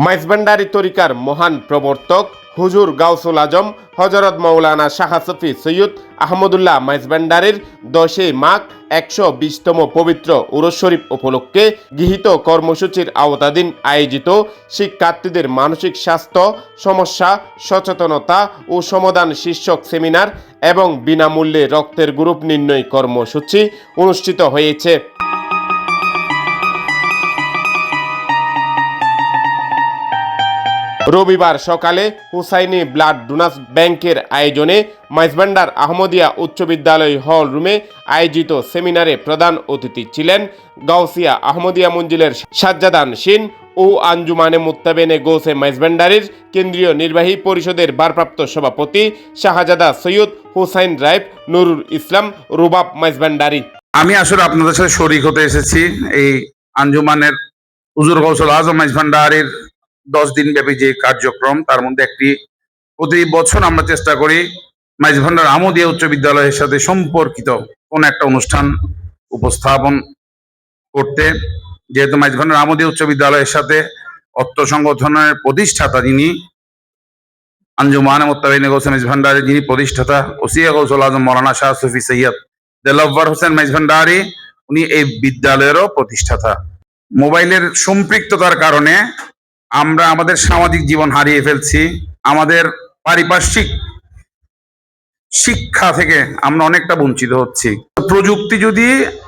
মাইজভান্ডারী তরিকার মহান প্রবর্তক হুজুর গাউসুল আজম হযরত মাওলানা শাহ সফি সৈয়দ আহমদুল্লাহ মাইজভান্ডারীর 10 মাঘ 120তম পবিত্র উরুস শরীফ উপলক্ষে গৃহীত কর্মসূচির আওতাধীন আয়োজিত শিক্ষার্থীদের মানসিক স্বাস্থ্য সমস্যা সচেতনতা ও সমাধান শীর্ষক সেমিনার এবং বিনামূল্যে রক্তের গ্রুপ নির্ণয় কর্মসূচি অনুষ্ঠিত হয়েছে। রবিবার সকালে হুসাইনি ব্লাড ডোনার্স ব্যাংকের আয়োজনে মাইজভান্ডার আহমদিয়া উচ্চ বিদ্যালয় হল রুমে আয়োজিত সেমিনারে প্রধান অতিথি ছিলেন গাউসিয়া আহমদিয়া মঞ্জিলের সাজ্জাদা নশীন ও আঞ্জুমানে মুত্তাবেনে গৌসে মাইজভান্ডারীর কেন্দ্রীয় নির্বাহী পরিষদের ভারপ্রাপ্ত সভাপতি শাহজাদা সৈয়দ হুসাইন রাইফ নুরুল ইসলাম রুবাব মাইজভান্ডারী। আমি আসলে আপনাদের সাথে শরীক হতে এসেছি এই আঞ্জুমানের হুজুর গাউসুল আজম মাইজভান্ডারীর 10 দিন ব্যাপী যে কার্যক্রম, তার মধ্যে একটি প্রতি বছর আমরা চেষ্টা করি মাইজভান্ডার আহমদিয়া উচ্চ বিদ্যালয়ের সাথে সম্পর্কিত কোন একটা অনুষ্ঠান উপস্থাপন করতে। যেহেতু মাইজভান্ডার আহমদিয়া উচ্চ বিদ্যালয়ের সাথে অর্থ সংগঠনের প্রতিষ্ঠাতা যিনি আঞ্জুমানে মুত্তাবিনে গৌসে মাইজভান্ডারী, যিনি প্রতিষ্ঠাতা ওসিয়া গাউসুল আজম মাওলানা শাহ সফি সৈয়দ দেলাওয়ার হোসেন মাইজভান্ডারী, উনি এই বিদ্যালয়েরও প্রতিষ্ঠাতা। মোবাইলের সম্পৃক্ততার কারণে আমরা আমাদের সামাজিক জীবন হারিয়ে ফেলছি, আমাদের পারিপার্শ্বিক শিক্ষা থেকে আমরা অনেকটা বঞ্চিত হচ্ছি। প্রযুক্তি যদি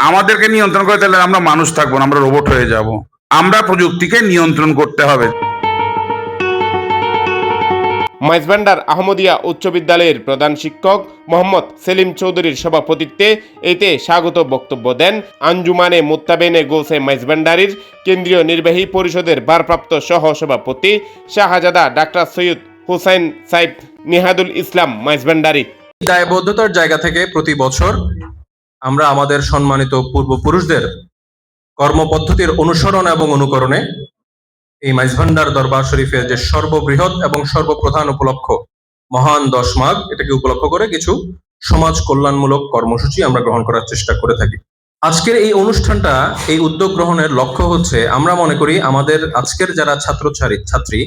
আমাদেরকে নিয়ন্ত্রণ করে তাহলে আমরা মানুষ থাকবো না, আমরা রোবট হয়ে যাব। আমরা প্রযুক্তিকে নিয়ন্ত্রণ করতে হবে। মাইজভান্ডার আহমদিয়া উচ্চ বিদ্যালয়ের প্রধান শিক্ষক মোহাম্মদ সেলিম চৌধুরীর সভাপতিত্বে এতে স্বাগত বক্তব্য দেন আঞ্জুমানে মুত্তাবেনে গৌসে মাইজভান্ডারীর কেন্দ্রীয় নির্বাহী পরিষদের ভারপ্রাপ্ত সহ সভাপতি শাহজাদা ডাক্তার সৈয়দ হুসাইন সাইফ নিহাদুল ইসলাম মাইজভান্ডারী। দায়বদ্ধতার জায়গা থেকে প্রতি বছর আমরা আমাদের সম্মানিত পূর্বপুরুষদের কর্মপদ্ধতির অনুসরণ এবং অনুকরণে এই মাইজভান্ডার দরবার শরীফের যে সর্ববৃহৎ এবং সর্বপ্রধান উপলক্ষ মহান 10 মাঘ, এটাকে উপলক্ষ করে কিছু সমাজ কল্যাণমূলক কর্মসূচি আমরা গ্রহণ করার চেষ্টা করে থাকি। আজকের এই অনুষ্ঠানটা, এই উদ্যোগ গ্রহণের লক্ষ্য হচ্ছে, আমরা মনে করি আমাদের আজকের যারা ছাত্রী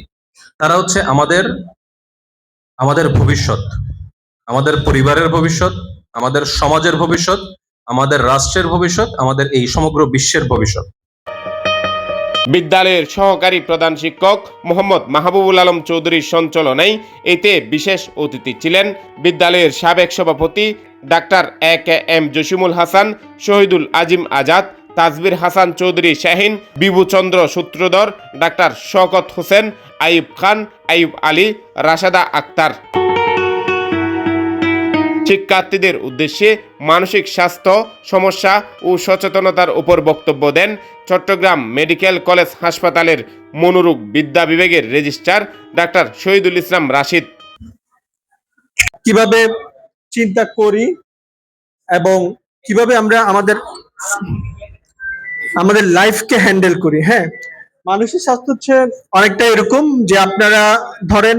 তারা হচ্ছে আমাদের ভবিষ্যৎ, আমাদের পরিবারের ভবিষ্যৎ, আমাদের সমাজের ভবিষ্যৎ, আমাদের রাষ্ট্রের ভবিষ্যৎ, আমাদের এই সমগ্র বিশ্বের ভবিষ্যৎ। বিদ্যালয়ের সহকারী প্রধান শিক্ষক মোহাম্মদ মাহবুবুল আলম চৌধুরীর সঞ্চালনায় এতে বিশেষ অতিথি ছিলেন বিদ্যালয়ের সাবেক সভাপতি ডাক্তার এ.কে.এম. জসিমুল হাসান, শহীদুল আজিম আজাদ, তাজবির হাসান চৌধুরী শাহিন, বিভুচন্দ্র সূত্রধর, ডাক্তার শওকত হোসেন, আইয়ুব খান, আইয়ুব আলী, রাশেদা আক্তার। শিক্ষার্থীদের উদ্দেশ্যে মানসিক স্বাস্থ্য সমস্যা ও সচেতনতার উপর বক্তব্য দেন চট্টগ্রাম মেডিকেল কলেজ হাসপাতালের মনোরোগ বিদ্যা বিভাগের রেজিস্ট্রার ডাক্তার শহীদুল ইসলাম রাশিদ। কিভাবে চিন্তা করি এবং কিভাবে আমরা আমাদের লাইফকে হ্যান্ডেল করি। হ্যাঁ, মানসিক স্বাস্থ্য হচ্ছে অনেকটা এরকম যে আপনারা ধরেন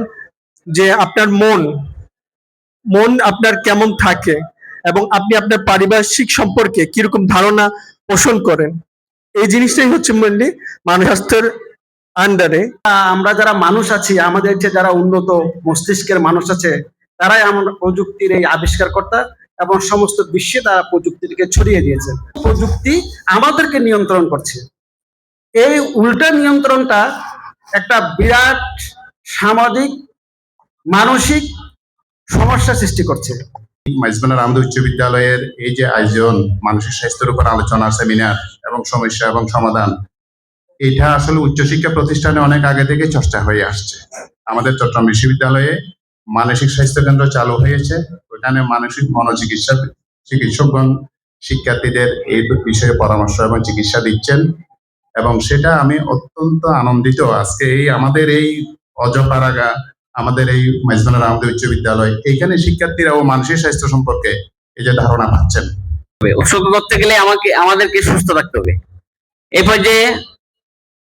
যে আপনার মন আপনার কেমন থাকে এবং আপনি আপনার পারিপার্শ্বিক সম্পর্কে কিরকম ধারণা পোষণ করেন, এই জিনিসটাই হচ্ছে মেনলি মানসিক স্বাস্থ্যের আন্ডারে। আমরা যারা মানুষ আছি, আমাদের যে যারা উন্নত মস্তিষ্কের মানুষ আছে, তারাই আমরা প্রযুক্তির এই আবিষ্কারকর্তা এবং সমস্ত বিশ্বে তারা প্রযুক্তিকে ছড়িয়ে দিয়েছে। প্রযুক্তি আমাদেরকে নিয়ন্ত্রণ করছে। এই উল্টা নিয়ন্ত্রণটা একটা বিরাট সামাজিক মানসিক সমস্যা সৃষ্টি করছে। মাইজভান্ডার আহমদিয়া উচ্চ বিদ্যালয়ের এই যে আয়োজন, মানসিক স্বাস্থ্যের উপর আলোচনা, সেমিনার এবং সমস্যা এবং সমাধান, এটা আসলে উচ্চশিক্ষা প্রতিষ্ঠানে অনেক আগে থেকে চর্চা হয়ে আসছে। আমাদের চট্টগ্রাম বিশ্ববিদ্যালয়ে মানসিক স্বাস্থ্য কেন্দ্র চালু হয়েছে। ওখানে মানসিক চিকিৎসকগণ শিক্ষার্থীদের এই বিষয়ে পরামর্শ এবং চিকিৎসা দিচ্ছেন এবং সেটা আমি অত্যন্ত আনন্দিত। আজকে আমাদের এই অজপাড়াগা, আমাদের এই মাইজভান্ডার আহমদিয়া উচ্চ বিদ্যালয়, এইখানে শিক্ষার্থীরাও মানসিক স্বাস্থ্য সম্পর্কে এই যে ধারণা পাচ্ছেন। উৎসর্গ করতে গেলে আমাদেরকে সুস্থ থাকতে হবে। এই পর্যায়ে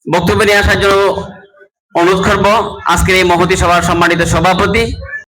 বক্তব্য নিয়ে আসার জন্য অনুরোধ করব আজকের এই মহতী সভার সম্মানিত সভাপতি